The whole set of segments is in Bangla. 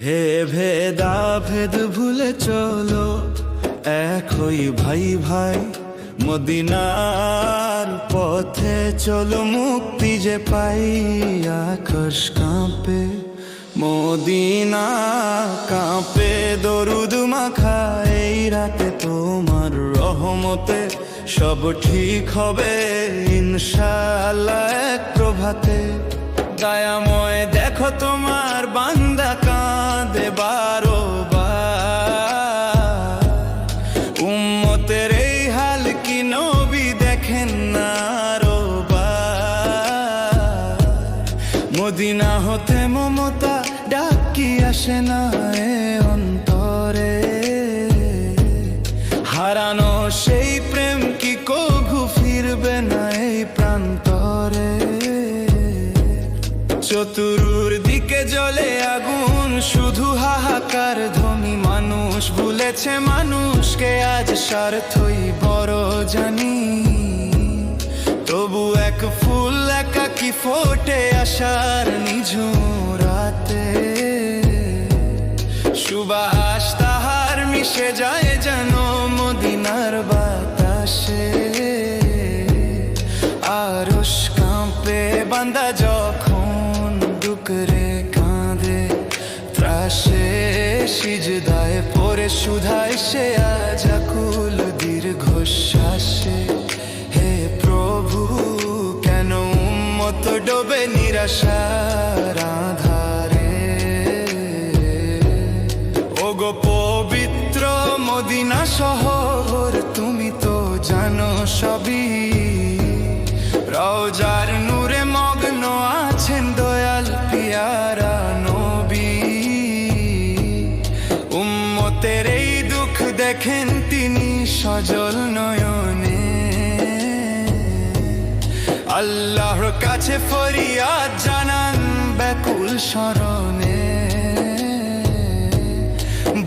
হে ভেদা ভেদ ভুলে চলো, এক হই ভাই ভাই মদিনার পথে চলো, মুক্তি যে পাই। আকাশ কাঁপে, মদিনা কাঁপে, দরুদ মাখা এই রাতে তোমার রহমতে সব ঠিক হবে ইনশাআল্লাহ এক প্রভাতে। দয়াময় দেখো তোমার বান্দা কাঁদে বারবার, উম্মতের এই হাল কি নবী দেখেন না রোবার। মদিনা হতে মমতা ডাক কি আসে না এ অন্তরে, হারানো সেই প্রেম কি কভু ফিরবে না এই প্রান্তরে। চতুর্দিকে জ্বলে আগুন, শুধু হাহাকার ধ্বনি, মানুষ ভুলেছে মানুষকে আজ স্বার্থই বড় জানি। তবু এক ফুল একাকি ফোটে আশার নিঝুম রাতে, সুবাস তাহার মিশে যায় যেন মদিনার বাতাসে। আরশ কাঁপে বান্দা যখন ডুকরে কাঁদে, ত্রাসে সিজদায় পড়ে সুধায় সে আজ আকুল দীর্ঘশ্বাসে। হে প্রভু কেন উম্মত ডোবে নিরাশার আধারে। ওগো পবিত্র মদিনা শহর, তুমি তো জানো সবই, রওজার নূরে মগ্ন আছেন দয়াল পিয়ারা নবী। উম্মতের এই দুঃখ দেখেন তিনি সজল নয়নে, আল্লাহর কাছে ফরিয়াদ জানান ব্যাকুল স্মরণে।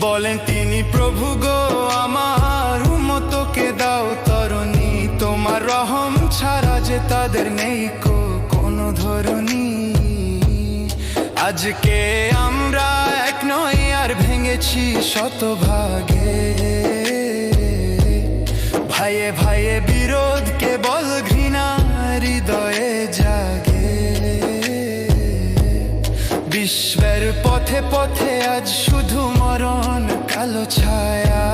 বলেন তিনি প্রভু গো আমার উম্মতকে দাও তরণী, তোমার রহম ছাড়া যে তাদের নেই কোনো ধরনী। আজকে আমরা এক নয় আর ভেঙেছি শতভাগে, ভাইয়ে ভাইয়ে বিরোধ কেবল ঘৃণা হৃদয়ে জাগে। বিশ্বের পথে পথে আজ শুধু মরণ কালো ছায়া,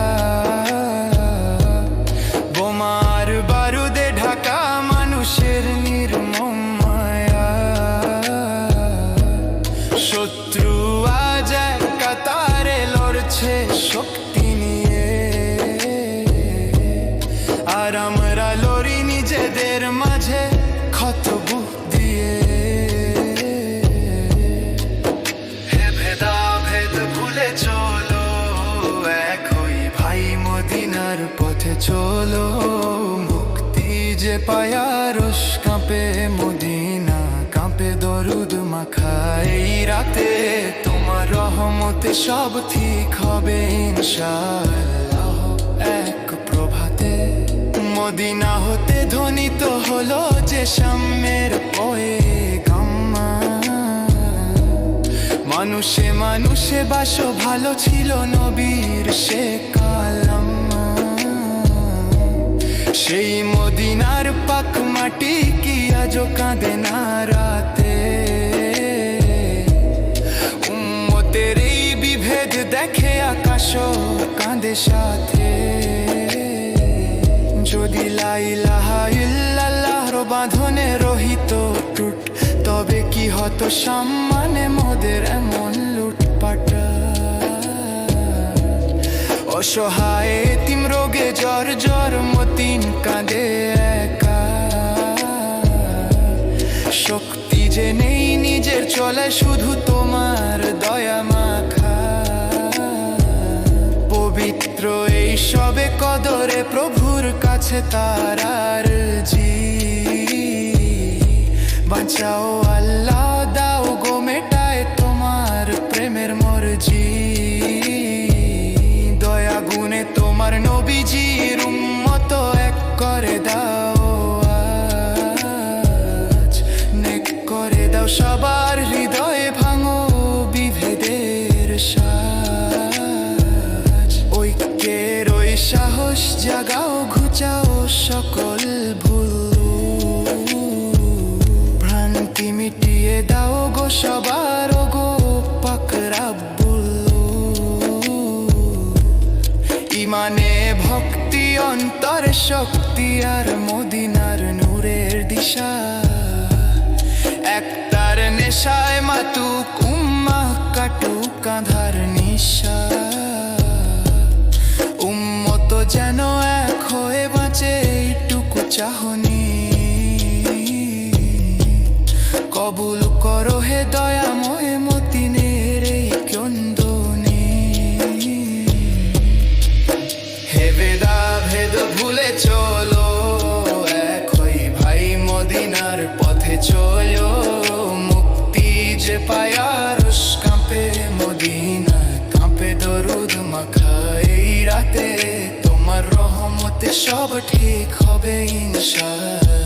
বোমার বারুদে ঢাকা মানুষের নির্মম মায়া। শত্রু আজ এক কাতারে লড়ছে শক্তি নিয়ে, আর আমরা লড়ি নিজেদের মাঝে ক্ষত বুক দিয়ে। হে ভেদা ভেদ ভুলে চলো, এক হই ভাই মদিনার পথে চলো, মুক্তি যে পায়। আরশ কাঁপে, মদিনা কাঁপে, দরুদ মাখা এই রাতে তোমার রহমতে সব ঠিক হবে ইনশাআল্লাহ এক প্রভাতে। মদিনা হতে ধ্বনিত হলো যে সাম্যের পয়গাম্মা, মানুষে মানুষে বাস ভালো ছিল নবীর সে কালাম। সেই মদিনার পাক মাটি কি আজও কাঁদে না রাতে, উম্মতের এই বিভেদ দেখে আকাশও কাঁদে সাথে। যদি লা ইলাহা ইল্লাল্লাহর বাঁধনে রহিত টুট, তবে কি হতো সম্মানে মোদের এমন লুটপাট। অসহায় এতিম রোগে জ্বর জ্বর মতিন কাঁদে একা, শক্তি যে নেই নিজের চলে শুধু তোমার দয়া মাখা। পবিত্র এই সবে কদরে প্রভুর কাছে তার আরজি, বাঁচাও আল্লাহ দাও গো মেটায় তোমার প্রেমের মর্জি। দয়া গুণে তোমার নবীজির উম্মত এক করে দাও আজ, নেক করে দাও সবার হৃদয়ে ভাঙো বিভেদের সাজ। ঐক্যের ওই সাহস জাগাও, ঘুচাও সকল ভুল, ভ্রান্তি মিটিয়ে দাও গো সবার গো পাক রাব্বুল। ইমানে ভক্তি, অন্তরে শক্তি, আর মদিনার নূরের দিশা। একতার নেশায় মাতুক উম্মাহ, কাটুক কাঁধার নিশা। উম্মত যেন এক হয়ে বাঁচে, এইটুকু চাহনি কবুল করো হে দয়াময় মতিনের এই ক্রন্দনী। হে ভেদা ভেদ ভুলে চলো, এক হই ভাই মদিনার পথে চলো। মুক্তি যে পায় আরশ কাঁপে, মদিনা কাঁপে দরুদ মাখা এই রাতে। তোমার রহমতে সব ঠিক হবে ইনশাআল্লাহ।